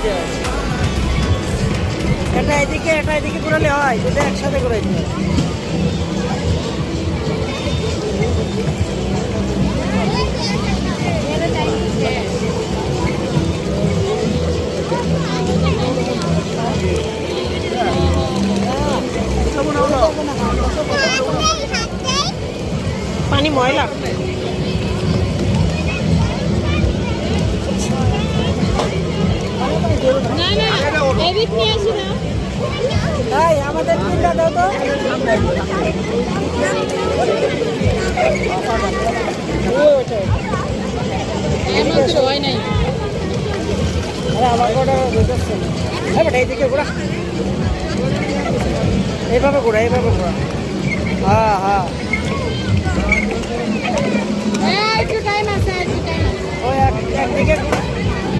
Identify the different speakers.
Speaker 1: যে এটা এদিকে ঘুরালে হয়, যদি একসাথে ঘুরাইতে হয়। পানি ময়লা। তাই আমাদের তিনটা দাও তো। আমার কটা বুঝতেছে না। এইদিকে ঘোরা, এইভাবে ঘোরা, এইভাবে ঘোরা। হ্যাঁ হ্যাঁ, ওই একদিকে